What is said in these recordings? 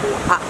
Wow.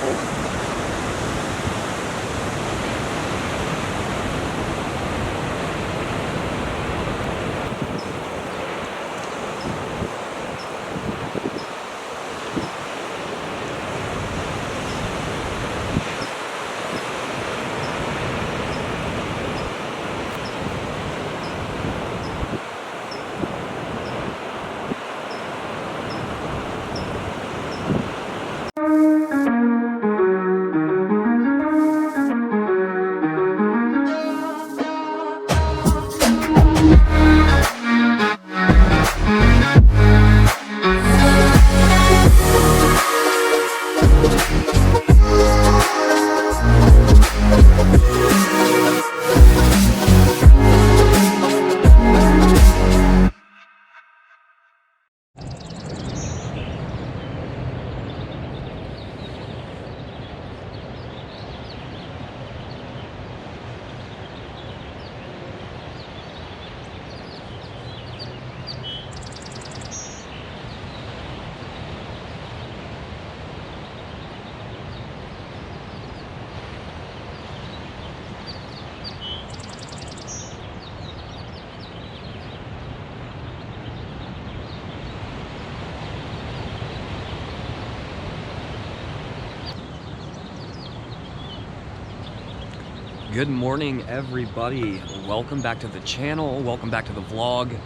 Good morning, everybody. Welcome back to the channel. Welcome back to the vlog.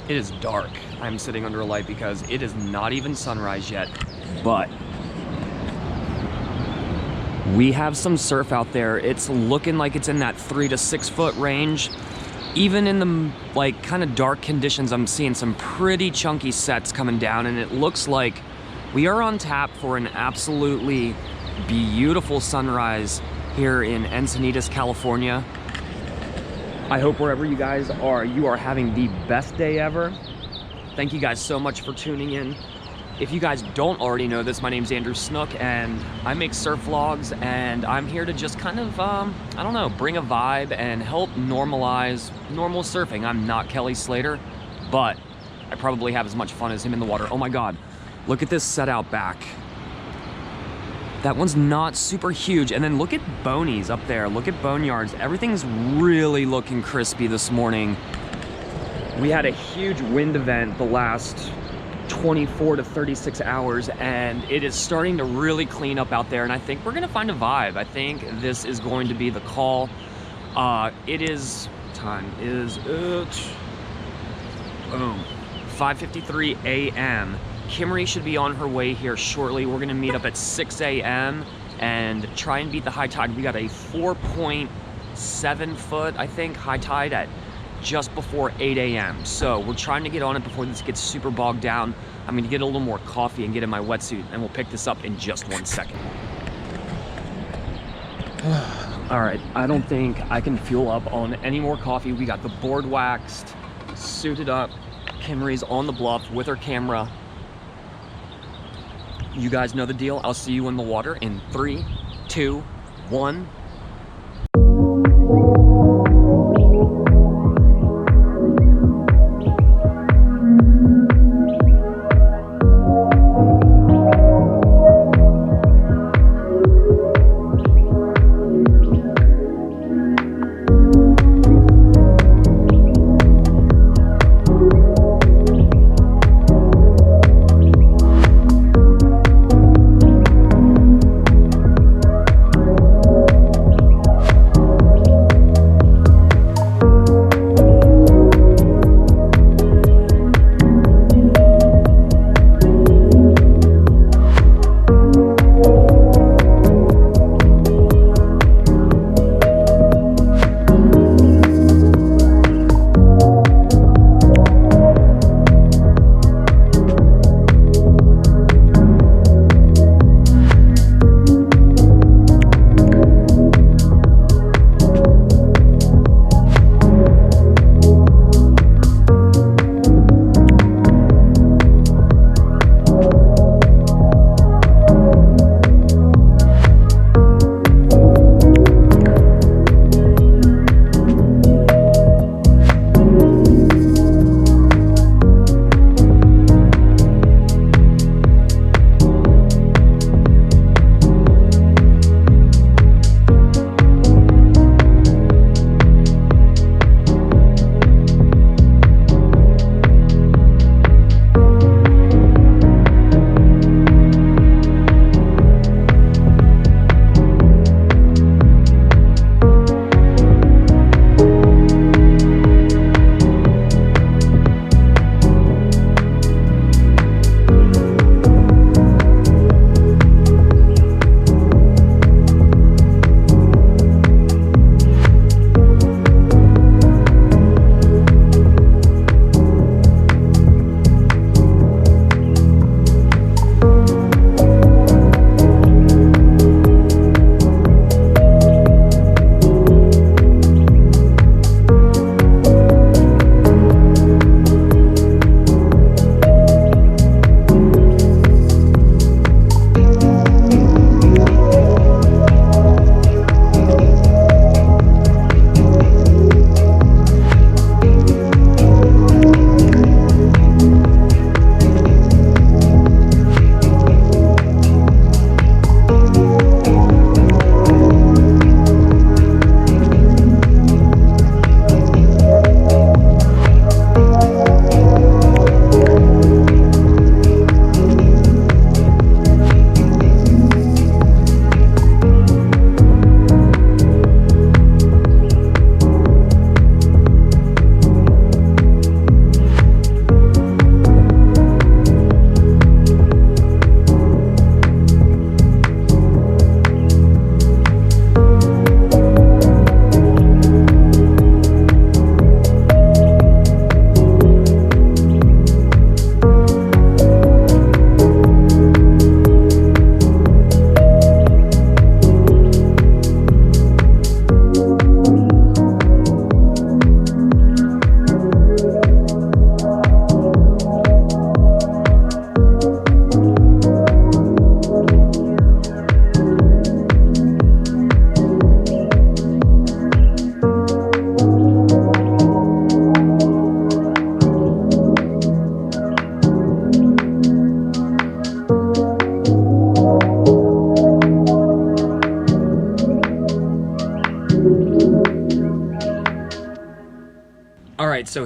It is dark. I'm sitting under a light because it is not even sunrise yet, but we have some surf out there. It's looking like it's in that 3 to 6 foot range. Even in the like kind of dark conditions, I'm seeing some pretty chunky sets coming down, and it looks like we are on tap for an absolutely beautiful sunrise here in Encinitas, California. I hope wherever you guys are, you are having the best day ever. Thank you guys so much for tuning in. If you guys don't already know this, my name's Andrew Snook, and I make surf vlogs, and I'm here to just kind of, I don't know, bring a vibe and help normalize normal surfing. I'm not Kelly Slater, but I probably have as much fun as him in the water. Oh my God, look at this set out back. That one's not super huge. And then look at bonies up there. Look at boneyards. Everything's really looking crispy this morning. We had a huge wind event the last 24 to 36 hours, and it is starting to really clean up out there, and I think we're gonna find a vibe. I think this is going to be the call. Time is 5:53 a.m. Kimmery should be on her way here shortly. We're gonna meet up at 6 a.m. and try and beat the high tide. We got a 4.7 foot, I think, high tide at just before 8 a.m. So we're trying to get on it before this gets super bogged down. I'm gonna get a little more coffee and get in my wetsuit, and we'll pick this up in just 1 second. All right, I don't think I can fuel up on any more coffee. We got the board waxed, suited up. Kimmery's on the bluff with her camera. You guys know the deal. I'll see you in the water in 3, 2, 1.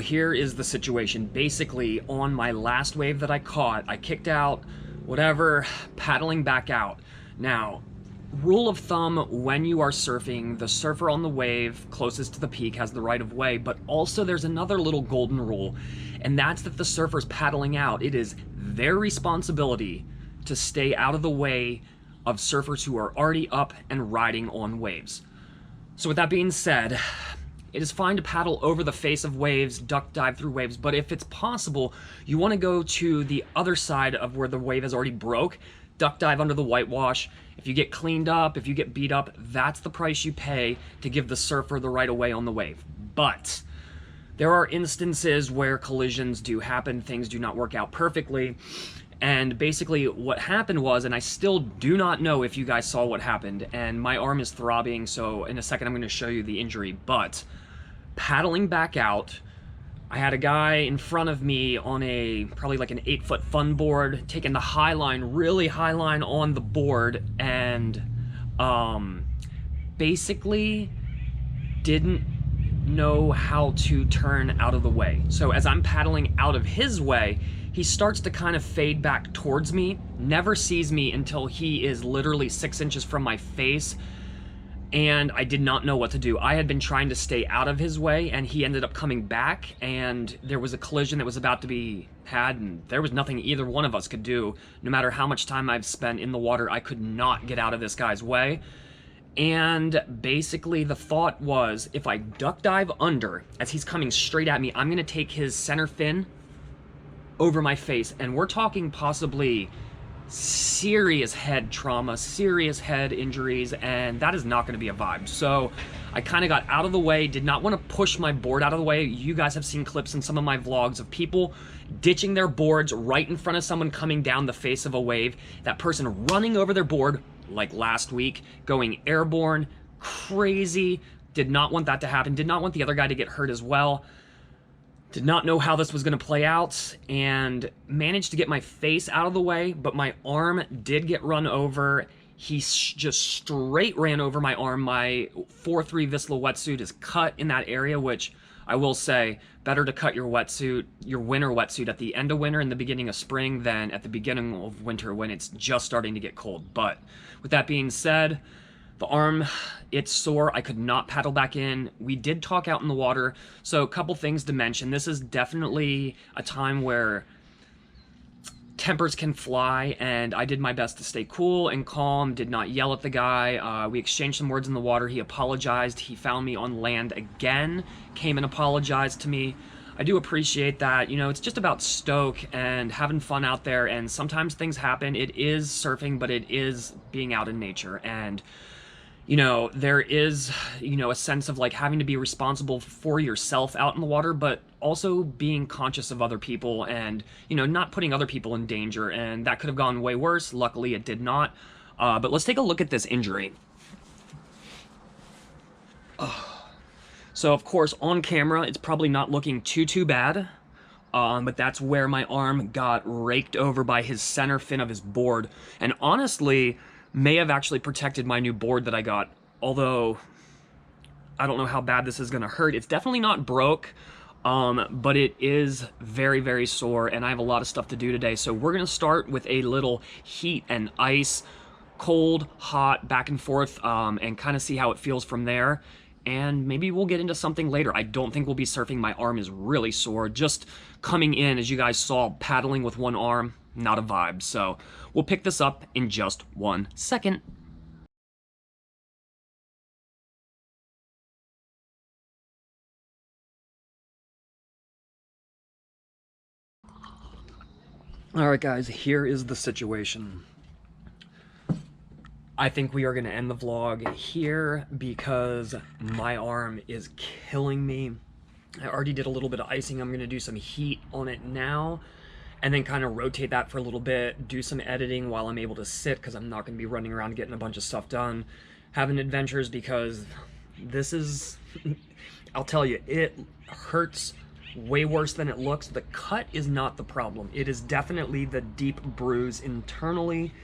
here is the situation. Basically, on my last wave that I caught, I kicked out, whatever, paddling back out. Now, rule of thumb when you are surfing, the surfer on the wave closest to the peak has the right of way, but also there's another little golden rule, and that's that the surfer's paddling out. It is their responsibility to stay out of the way of surfers who are already up and riding on waves. So with that being said, it is fine to paddle over the face of waves, duck dive through waves, but if it's possible, you want to go to the other side of where the wave has already broke, duck dive under the whitewash. If you get cleaned up, if you get beat up, that's the price you pay to give the surfer the right of way on the wave. But there are instances where collisions do happen, things do not work out perfectly. And basically what happened was, and I still do not know if you guys saw what happened, and my arm is throbbing, so in a second I'm going to show you the injury, but paddling back out, I had a guy in front of me on probably like an 8-foot fun board, taking the high line, really high line on the board, and basically didn't know how to turn out of the way. So as I'm paddling out of his way, he starts to kind of fade back towards me, never sees me until he is literally 6 inches from my face, and I did not know what to do. I had been trying to stay out of his way, and he ended up coming back, and there was a collision that was about to be had, and there was nothing either one of us could do. No matter how much time I've spent in the water, I could not get out of this guy's way. And basically the thought was, if I duck dive under as he's coming straight at me, I'm gonna take his center fin over my face, and we're talking possibly serious head trauma, serious head injuries, and that is not going to be a vibe. So I kind of got out of the way, did not want to push my board out of the way. You guys have seen clips in some of my vlogs of people ditching their boards right in front of someone coming down the face of a wave, that person running over their board like last week, going airborne, crazy. Did not want that to happen, did not want the other guy to get hurt as well. Did not know how this was going to play out, and managed to get my face out of the way, but my arm did get run over. He just straight ran over my arm. My 4.3 Vissla wetsuit is cut in that area, which I will say, better to cut your wetsuit, your winter wetsuit, at the end of winter and the beginning of spring than at the beginning of winter when it's just starting to get cold. But with that being said, the arm, it's sore. I could not paddle back in. We did talk out in the water. So a couple things to mention. This is definitely a time where tempers can fly, and I did my best to stay cool and calm, did not yell at the guy. We exchanged some words in the water. He apologized. He found me on land again, came and apologized to me. I do appreciate that. You know, it's just about stoke and having fun out there, and sometimes things happen. It is surfing, but it is being out in nature, and you know, there is, you know, a sense of like having to be responsible for yourself out in the water, but also being conscious of other people and, you know, not putting other people in danger. And that could have gone way worse. Luckily, it did not. But let's take a look at this injury. So, of course, on camera, it's probably not looking too bad. But that's where my arm got raked over by his center fin of his board. And honestly, may have actually protected my new board that I got, although I don't know how bad this is gonna hurt. It's definitely not broke, but it is very sore, and I have a lot of stuff to do today. So we're gonna start with a little heat and ice, cold, hot, back and forth, and kind of see how it feels from there. And maybe we'll get into something later. I don't think we'll be surfing. My arm is really sore. Just coming in, as you guys saw, paddling with one arm, not a vibe. So we'll pick this up in just 1 second. All right, guys, here is the situation. I think we are going to end the vlog here because my arm is killing me. I already did a little bit of icing. I'm going to do some heat on it now, and then kind of rotate that for a little bit, do some editing while I'm able to sit, because I'm not going to be running around getting a bunch of stuff done, having adventures, because this is, I'll tell you, it hurts way worse than it looks. The cut is not the problem. It is definitely the deep bruise internally,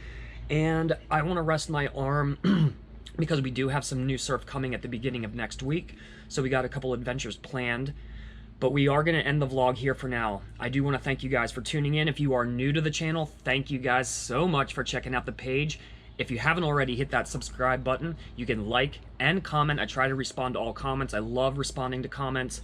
and I want to rest my arm because we do have some new surf coming at the beginning of next week, so we got a couple adventures planned. But we are going to end the vlog here for now. I do want to thank you guys for tuning in. If you are new to the channel, thank you guys so much for checking out the page. If you haven't already, hit that subscribe button. You can like and comment. I try to respond to all comments. I love responding to comments.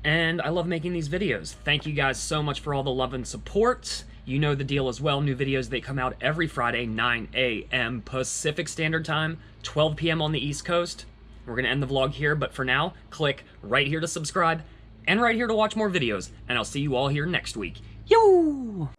And I love making these videos. Thank you guys so much for all the love and support. You know the deal as well. New videos, they come out every Friday, 9 a.m. Pacific Standard Time, 12 p.m. on the East Coast. We're going to end the vlog here, but for now, click right here to subscribe and right here to watch more videos. And I'll see you all here next week. Yo!